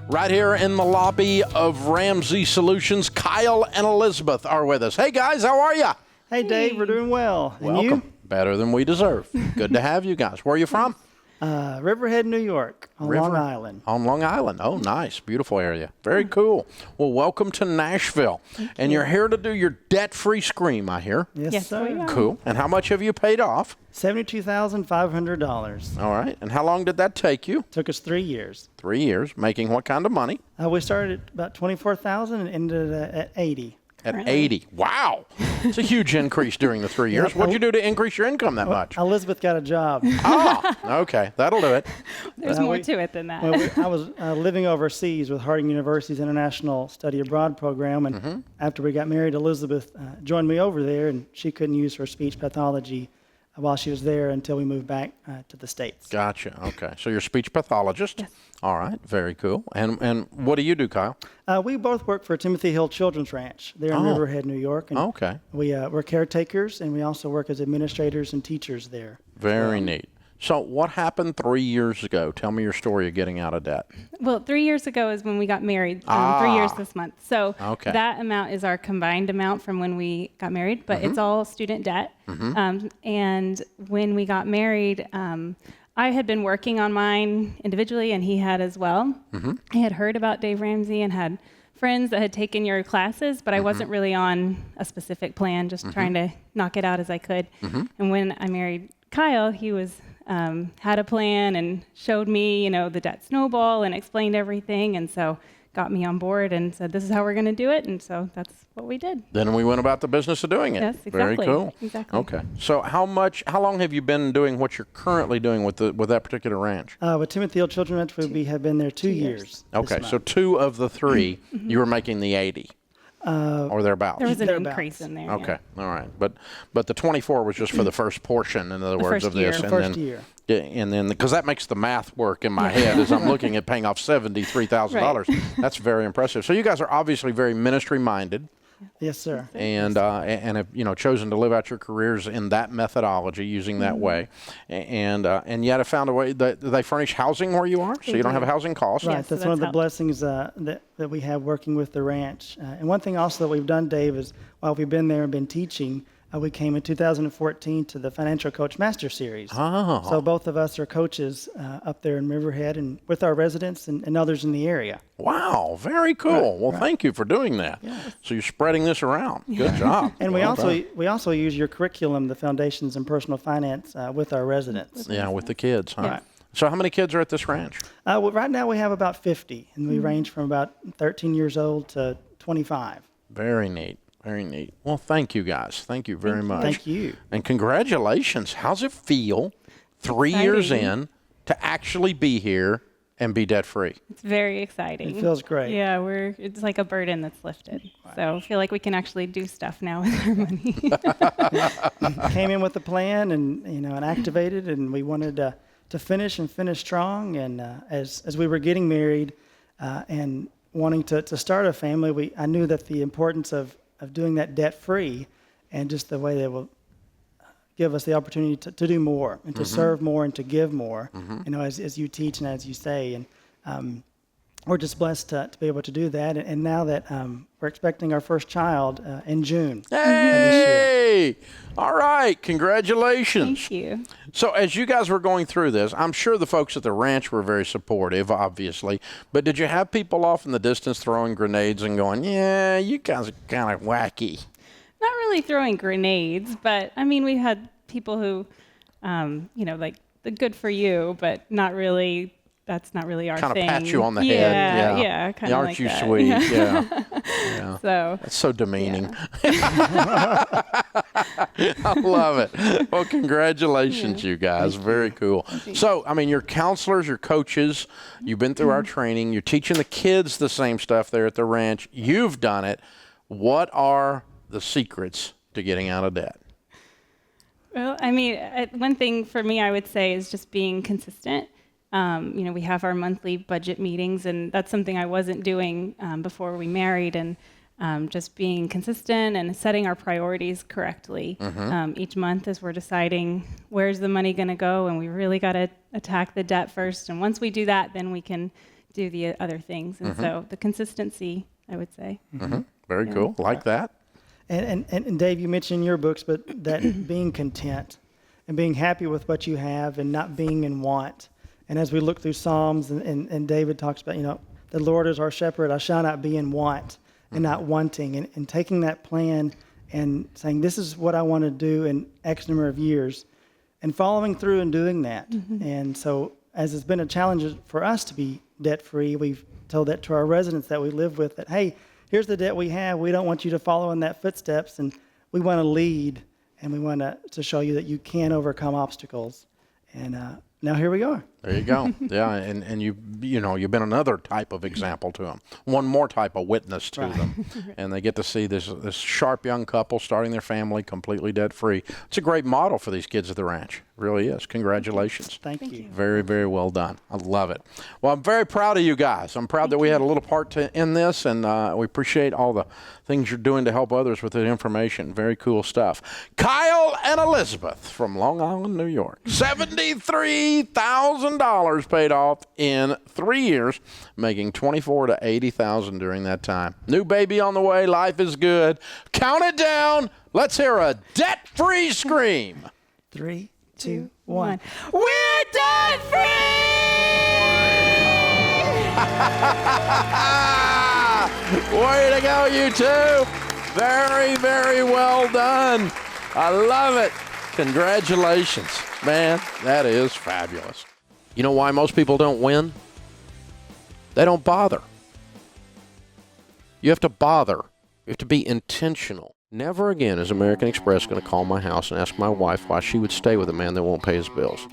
Right here in the lobby of Ramsey Solutions, Kyle and Elizabeth are with us. Hey, guys, how are you? Hey, Dave, we're doing well. And Welcome. you? Better than we deserve. Good to have you guys. Where are you from? Riverhead, New York, on Long Island. On Long Island. Oh, nice. Beautiful area. Very cool. Well, welcome to Nashville. And you're here to do your debt-free scream, I hear. Yes, sir. we are. Cool. And how much have you paid off? $72,500. All right. And how long did that take you? Took us 3 years. 3 years. Making what kind of money? We started at about $24,000 and ended at 80. At Really? 80. Wow. It's a huge increase during the 3 years. What'd you do to increase your income that much? Elizabeth got a job. Ah, okay. That'll do it. There's more to it than that. I was living overseas with Harding University's International Study Abroad program, and after we got married, Elizabeth joined me over there, and she couldn't use her speech pathology while she was there until we moved back to the States. Gotcha. Okay. So you're a speech pathologist? Yes. All right. Very cool. And what do you do, Kyle? We both work for Timothy Hill Children's Ranch. They're in Riverhead, New York. And Okay. we're caretakers, and we also work as administrators and teachers there. Very neat. So what happened 3 years ago? Tell me your story of getting out of debt. Well, 3 years ago is when we got married. 3 years this month. So Okay. that amount is our combined amount from when we got married, but it's all student debt. And when we got married, I had been working on mine individually, and he had as well. I had heard about Dave Ramsey and had friends that had taken your classes, but I wasn't really on a specific plan, just trying to knock it out as I could. And when I married Kyle, he was had a plan and showed me, the debt snowball and explained everything, and so got me on board and said, this is how we're going to do it, and so that's what we did. Then we went about the business of doing it. Yes, Very exactly. cool. Exactly. Okay. So how long have you been doing what you're currently doing with that particular ranch? With Timothy Hill Children's Ranch, we have been there 2 years. Okay. this So month. 2 of the 3, you were making the 80. Or thereabouts. There was an Thereabouts. increase in there. Okay, all right, but the 24 was just for the first portion, in other words, first of this, year. The first year. Yeah, and then because that makes the math work in my head as I'm looking at paying off $73,000. That's very impressive. So you guys are obviously very ministry minded, Yes, sir. and have chosen to live out your careers in that methodology, using that way, and yet have found a way that they furnish housing where you are, so you don't have housing costs. Right, Yes, so that's one of the helped. blessings that we have working with the ranch. And one thing also that we've done, Dave, is while we've been there and been teaching, we came in 2014 to the Financial Coach Master Series. Oh. So both of us are coaches up there in Riverhead and with our residents and others in the area. Wow, very cool. Well, thank you for doing that. So you're spreading this around. Good job. And Well done. we also use your curriculum, the Foundations in Personal Finance, with our residents. Yeah, with the kids, huh? Yeah. So how many kids are at this ranch? Well, right now we have about 50, and we range from about 13 years old to 25. Very neat. Very neat. Well, thank you guys. Thank you very much. Thank you. And congratulations. How's it feel 3 years Exciting. in to actually be here and be debt free? It's very exciting. It feels great. Yeah, it's like a burden that's lifted. So I feel like we can actually do stuff now with our money. Came in with a plan and activated, and we wanted to finish strong. And as we were getting married and wanting to start a family, I knew that the importance of doing that debt free, and just the way they will give us the opportunity to do more and to serve more and to give more. As you teach and as you say, and we're just blessed to be able to do that. And now that we're expecting our first child in June. Hey! All right. Congratulations. Thank you. So as you guys were going through this, I'm sure the folks at the ranch were very supportive, obviously. But did you have people off in the distance throwing grenades and going, yeah, you guys are kind of wacky? Not really throwing grenades, but I mean, we had people who, like the good for you, but not really. That's not really our Kind thing. of pat you on the head. Yeah, kind of Aren't like you that. sweet? Yeah. So That's so demeaning. I love it. Well, congratulations, you guys. Very cool. So, I mean, you're counselors, you're coaches. You've been through our training. You're teaching the kids the same stuff there at the ranch. You've done it. What are the secrets to getting out of debt? Well, I mean, one thing for me I would say is just being consistent. We have our monthly budget meetings, and that's something I wasn't doing before we married, and just being consistent and setting our priorities correctly each month as we're deciding where's the money going to go, and we really got to attack the debt first. And once we do that, then we can do the other things. And so the consistency, I would say. Very cool. Like that. And Dave, you mentioned in your books, but that being content and being happy with what you have and not being in want. And as we look through Psalms and David talks about, the Lord is our shepherd, I shall not be in want and not wanting. And taking that plan and saying, this is what I want to do in X number of years, and following through and doing that. And so as it's been a challenge for us to be debt-free, we've told that to our residents that we live with, that, hey, here's the debt we have. We don't want you to follow in that footsteps, and we want to lead, and we want to show you that you can overcome obstacles. And now here we are. There you go. Yeah, and you've been another type of example to them, one more type of witness to them, and they get to see this sharp young couple starting their family completely debt free. It's a great model for these kids at the ranch. It really is. Congratulations. Thank you. Very, very well done. I love it. Well, I'm very proud of you guys. I'm proud that we had a little part in this, and we appreciate all the things you're doing to help others with the information. Very cool stuff. Kyle and Elizabeth from Long Island, New York. $73,000 paid off in 3 years, making $24,000 to $80,000 during that time. New baby on the way. Life is good. Count it down. Let's hear a debt-free scream. 3, 2, 1. We're debt free! Way to go, you two. Very, very well done. I love it. Congratulations. Man, that is fabulous. You know why most people don't win? They don't bother. You have to bother. You have to be intentional. Never again is American Express going to call my house and ask my wife why she would stay with a man that won't pay his bills.